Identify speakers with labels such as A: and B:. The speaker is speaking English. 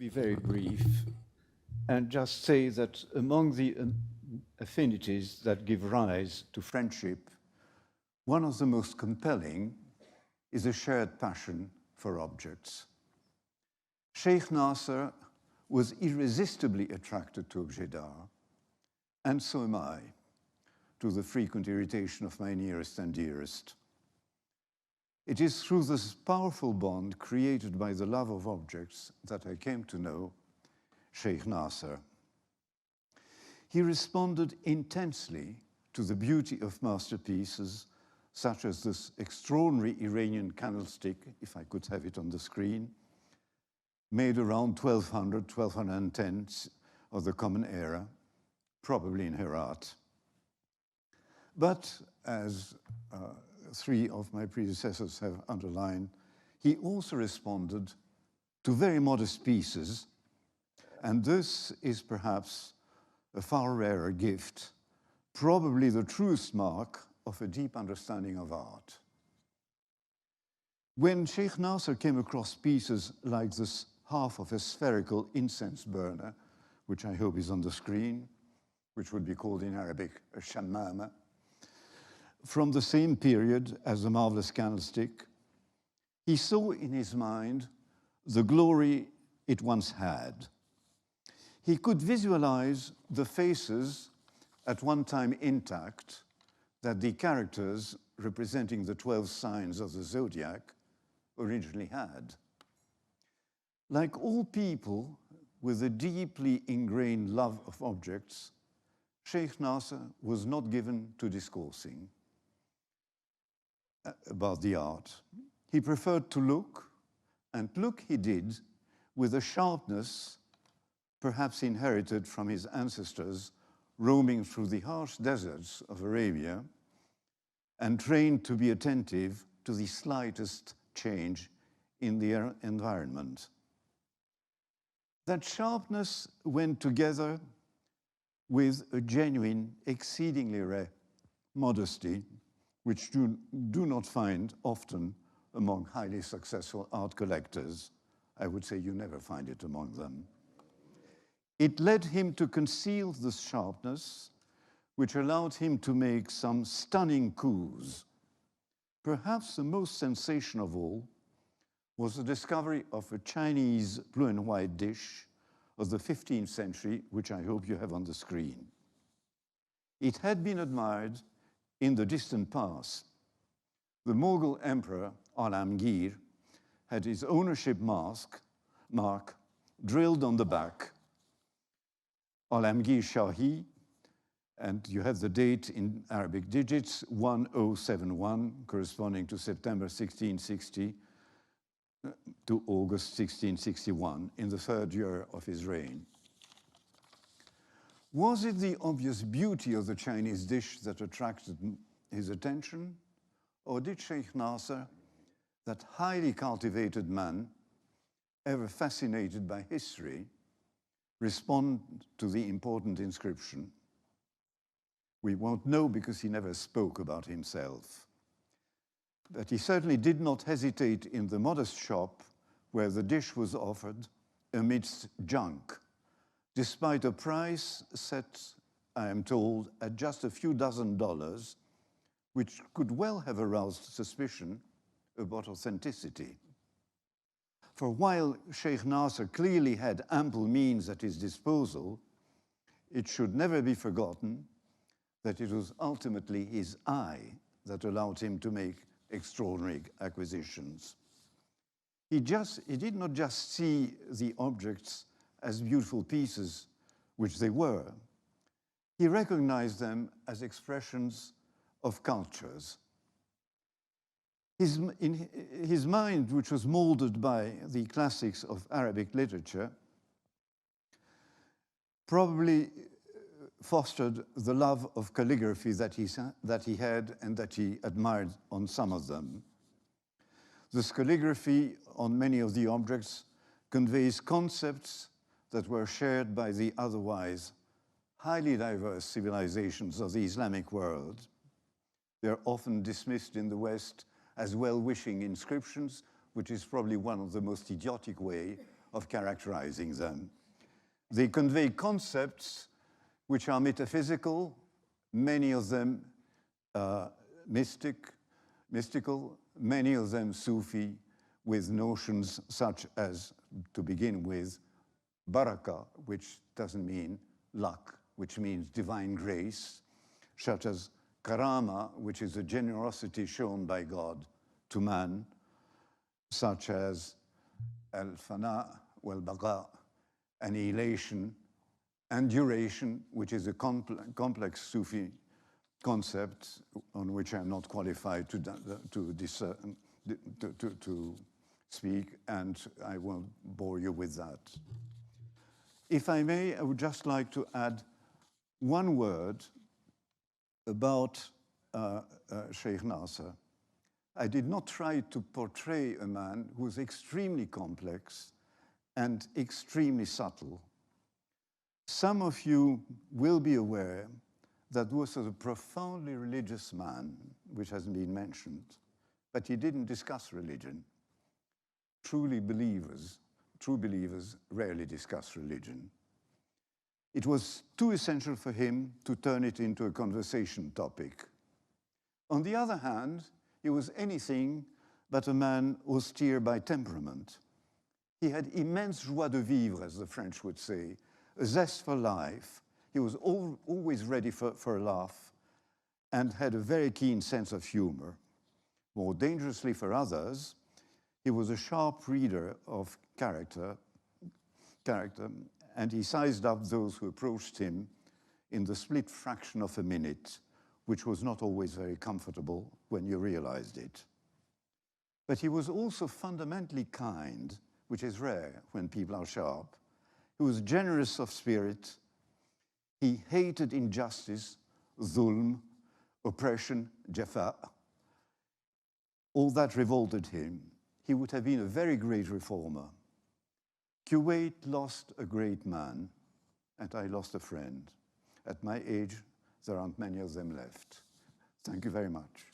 A: be very brief and just say that among the affinities that give rise to friendship, one of the most compelling is a shared passion for objects. Sheikh Nasser was irresistibly attracted to objets d'art, and so am I, to the frequent irritation of my nearest and dearest. It is through this powerful bond created by the love of objects that I came to know Sheikh Nasser. He responded intensely to the beauty of masterpieces such as this extraordinary Iranian candlestick, if I could have it on the screen, made around 1200, 1210 of the Common Era, probably in Herat. But as three of my predecessors have underlined, he also responded to very modest pieces, and this is perhaps a far rarer gift, probably the truest mark of a deep understanding of art. When Sheikh Nasser came across pieces like this half of a spherical incense burner, which I hope is on the screen, which would be called in Arabic a shammama, from the same period as the marvelous candlestick, he saw in his mind the glory it once had. He could visualize the faces at one time intact that the characters representing the 12 signs of the zodiac originally had. Like all people with a deeply ingrained love of objects, Sheikh Nasser was not given to discoursing about the art. He preferred to look, and look he did with a sharpness perhaps inherited from his ancestors roaming through the harsh deserts of Arabia and trained to be attentive to the slightest change in the environment. That sharpness went together with a genuine, exceedingly rare modesty, which you do not find often among highly successful art collectors. I would say you never find it among them. It led him to conceal this sharpness, which allowed him to make some stunning coups. Perhaps the most sensational of all was the discovery of a Chinese blue and white dish of the 15th century, which I hope you have on the screen. It had been admired in the distant past. The Mughal emperor, al-Amgir, had his ownership mark drilled on the back. Al-Amgir Shahi, and you have the date in Arabic digits, 1071, corresponding to September 1660 to August 1661, in the third year of his reign. Was it the obvious beauty of the Chinese dish that attracted his attention? Or did Sheikh Nasser, that highly cultivated man, ever fascinated by history, respond to the important inscription? We won't know because he never spoke about himself. But he certainly did not hesitate in the modest shop where the dish was offered amidst junk, despite a price set, I am told, at just a few $dozen, which could well have aroused suspicion about authenticity. For while Sheikh Nasser clearly had ample means at his disposal, it should never be forgotten that it was ultimately his eye that allowed him to make extraordinary acquisitions. He did not just see the objects as beautiful pieces, which they were. He recognized them as expressions of cultures. His mind, which was molded by the classics of Arabic literature, probably fostered the love of calligraphy that he had and that he admired on some of them. This calligraphy on many of the objects conveys concepts that were shared by the otherwise highly diverse civilizations of the Islamic world. They're often dismissed in the West as well-wishing inscriptions, which is probably one of the most idiotic way of characterizing them. They convey concepts which are metaphysical, many of them mystical, many of them Sufi, with notions such as, to begin with, baraka, which doesn't mean luck, which means divine grace, such as karama, which is a generosity shown by God to man, such as al-fana wal-baqa, annihilation, and duration, which is a complex Sufi concept on which I'm not qualified to speak, and I won't bore you with that. If I may, I would just like to add one word about Sheikh Nasser. I did not try to portray a man who was extremely complex and extremely subtle. Some of you will be aware that was a profoundly religious man, which hasn't been mentioned, but he didn't discuss religion. True believers rarely discuss religion. It was too essential for him to turn it into a conversation topic. On the other hand, he was anything but a man austere by temperament. He had immense joie de vivre, as the French would say, a zest for life. He was always ready for a laugh and had a very keen sense of humor. More dangerously for others, he was a sharp reader of character, and he sized up those who approached him in the split fraction of a minute, which was not always very comfortable when you realized it. But he was also fundamentally kind, which is rare when people are sharp. He was generous of spirit. He hated injustice, zulm, oppression, jafa. All that revolted him. He would have been a very great reformer. Kuwait lost a great man, and I lost a friend. At my age, there aren't many of them left. Thank you very much.